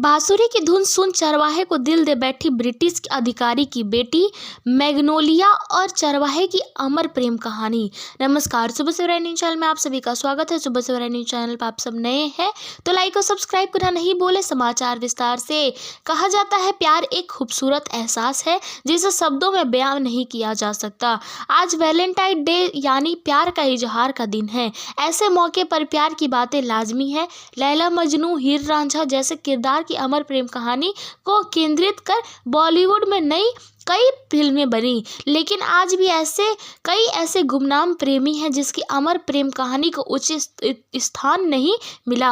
बांसुरी की धुन सुन चरवाहे को दिल दे बैठी ब्रिटिश अधिकारी की बेटी मैग्नोलिया और चरवाहे की अमर प्रेम कहानी। नमस्कार, सुबह सवेरा न्यूज़ चैनल में आप सभी का स्वागत है। सुबह सवेरा न्यूज़ चैनल पर आप सब नए हैं तो लाइक और सब्सक्राइब करना नहीं भूले। समाचार विस्तार से। कहा जाता है प्यार एक खूबसूरत एहसास है जिसे शब्दों में बयान नहीं किया जा सकता। आज वैलेंटाइन डे यानी प्यार का इजहार का दिन है। ऐसे मौके पर प्यार की बातें लाजमी है। लैला मजनू, हीर रांझा जैसे किरदार की अमर प्रेम कहानी को केंद्रित कर बॉलीवुड में कई फिल्में बनी, लेकिन आज भी कई ऐसे गुमनाम प्रेमी हैं जिसकी अमर प्रेम कहानी को उचित स्थान नहीं मिला।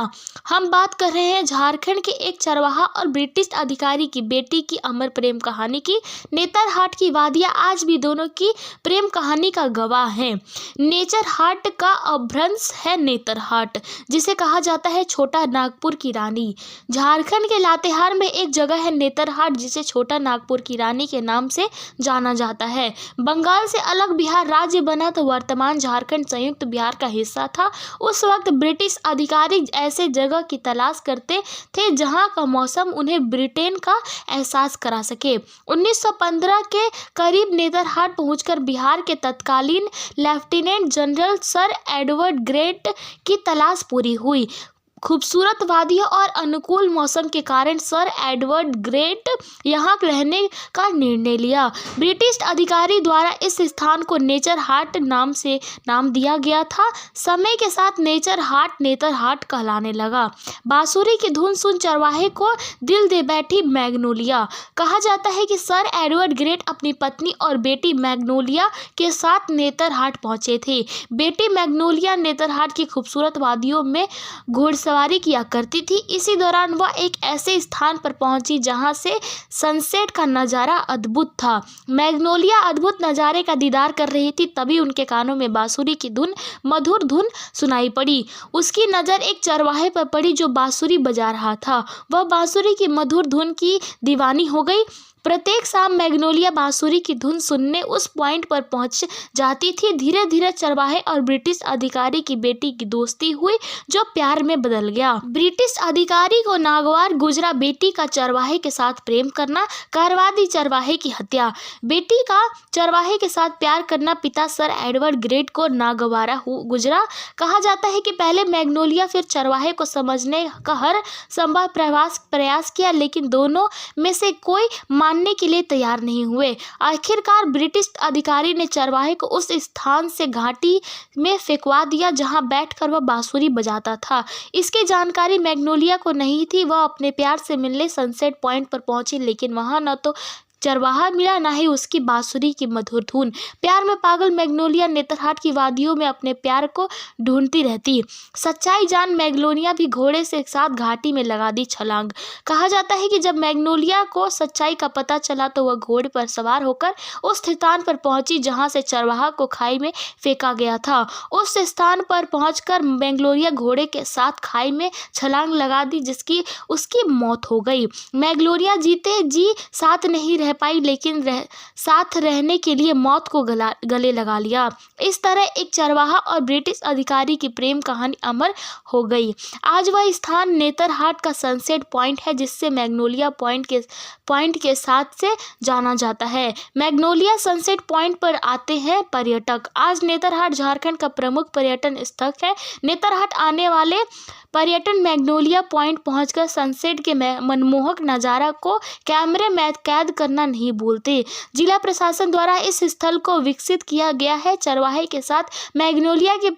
हम बात कर रहे हैं झारखंड के एक चरवाहा और ब्रिटिश अधिकारी की बेटी की अमर प्रेम कहानी की। नेतरहाट की वादियां आज भी दोनों की प्रेम कहानी का गवाह है। नेचरहाट का अपभ्रंश है नेतरहाट, जिसे कहा जाता है छोटा नागपुर की रानी। झारखंड के लातेहार में एक जगह है नेतरहाट जिसे छोटा नागपुर की रानी के नाम से जाना जाता है। बंगाल से अलग बिहार राज्य बना तो वर्तमान झारखंड संयुक्त बिहार का हिस्सा था। उस वक्त ब्रिटिश अधिकारी ऐसे जगह की तलाश करते थे जहां का मौसम उन्हें ब्रिटेन का एहसास करा सके। 1915 के करीब नेतरहाट पहुंचकर बिहार के तत्कालीन lieutenant general sir Edward great की तलाश पूरी हुई। खूबसूरत वादियों और अनुकूल मौसम के कारण सर एडवर्ड ग्रेट यहाँ रहने का निर्णय लिया। ब्रिटिश अधिकारी द्वारा इस स्थान को नेचरहाट नाम दिया गया था। समय के साथ नेतरहाट कहलाने लगा। बांसुरी की धुन सुन चरवाहे को दिल दे बैठी मैग्नोलिया। कहा जाता है कि सर एडवर्ड ग्रेट अपनी पत्नी और बेटी मैग्नोलिया के साथ नेतरहाट पहुंचे थे। बेटी मैग्नोलिया नेतरहाट की खूबसूरत वादियों में घुड़सवारी किया करती थी। इसी दौरान वह एक ऐसे स्थान पर पहुंची जहां से सनसेट का नज़ारा अद्भुत था। मैग्नोलिया अद्भुत नज़ारे का दीदार कर रही थी, तभी उनके कानों में बांसुरी की मधुर धुन सुनाई पड़ी। उसकी नज़र एक चरवाहे पर पड़ी जो बांसुरी बजा रहा था। वह बांसुरी की मधुर धुन की दीवानी हो गई। प्रत्येक शाम मैग्नोलिया बांसुरी की धुन सुनने उस पॉइंट पर पहुंच जाती थी। धीरे धीरे चरवाहे और ब्रिटिश अधिकारी की बेटी की दोस्ती हुई जो प्यार में बदल गया। ब्रिटिश अधिकारी को नागवार गुजरा बेटी का चरवाहे के साथ प्रेम करना, करवा दी चरवाहे की हत्या। बेटी का चरवाहे के साथ प्यार करना पिता सर एडवर्ड ग्रेट को नागवारा गुजरा। कहा जाता है कि पहले मैग्नोलिया फिर चरवाहे को समझने का हर संभव प्रयास किया, लेकिन दोनों में से कोई मानने के लिए तैयार नहीं हुए। आखिरकार ब्रिटिश अधिकारी ने चरवाहे को उस स्थान से घाटी में फेंकवा दिया जहां बैठकर वह बांसुरी बजाता था। इसकी जानकारी मैग्नोलिया को नहीं थी। वह अपने प्यार से मिलने सनसेट पॉइंट पर पहुंची, लेकिन वहां न तो चरवाहा मिला ना ही उसकी बांसुरी की मधुर धुन। प्यार में पागल मैग्नोलिया नेतरहाट की वादियों में अपने प्यार को ढूंढती रहती। सच्चाई जान मैग्नोलिया भी घोड़े से साथ घाटी में लगा दी छलांग। कहा जाता है कि जब मैग्नोलिया को सच्चाई का पता चला तो वह घोड़े पर सवार होकर उस स्थान पर पहुंची जहां से चरवाहा को खाई में फेंका गया था। उस स्थान पर पहुंचकर मैग्नोलिया घोड़े के साथ खाई में छलांग लगा दी, जिसकी उसकी मौत हो गई। मैग्नोलिया जीते जी साथ नहीं रह पाई, लेकिन साथ रहने के लिए मौत को गले लगा लिया। इस तरह एक चरवाहा और ब्रिटिश अधिकारी की प्रेम कहानी अमर हो गई। आज वह स्थान नेतरहाट का सनसेट पॉइंट है, जिससे मैग्नोलिया पॉइंट के साथ से जाना जाता है। मैग्नोलिया सनसेट पॉइंट पर आते हैं पर्यटक। आज नेतरहाट झारखंड का प्रमुख पर्यटन स्थल है। नेतरहाट आने वाले पर्यटन मैग्नोलिया पॉइंट पहुंचकर सनसेट के मनमोहक नज़ारा को कैमरे में कैद करना नहीं भूलते। जिला प्रशासन द्वारा इस स्थल को विकसित किया गया है। चरवाहे के साथ मैग्नोलिया की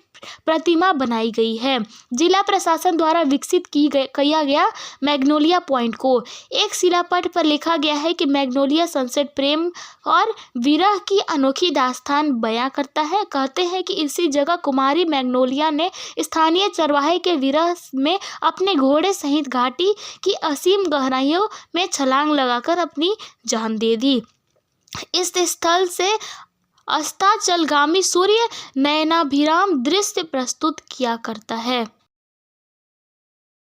प्रतिमा बनाई गई है। जिला प्रशासन द्वारा विकसित किया गया मैग्नोलिया पॉइंट को एक शिलापट पर लिखा गया है कि मैग्नोलिया सनसेट प्रेम और विरह की अनोखी दास्तान बयां करता है। कहते हैं कि इसी जगह कुमारी मैग्नोलिया ने स्थानीय चरवाहे के विरह में अपने घोड़े सहित घाटी की असीम गहराइयों में छलांग लगाकर अपनी जान दे दी। इस स्थल से अस्ताचलगामी सूर्य नयनाभिराम दृश्य प्रस्तुत किया करता है।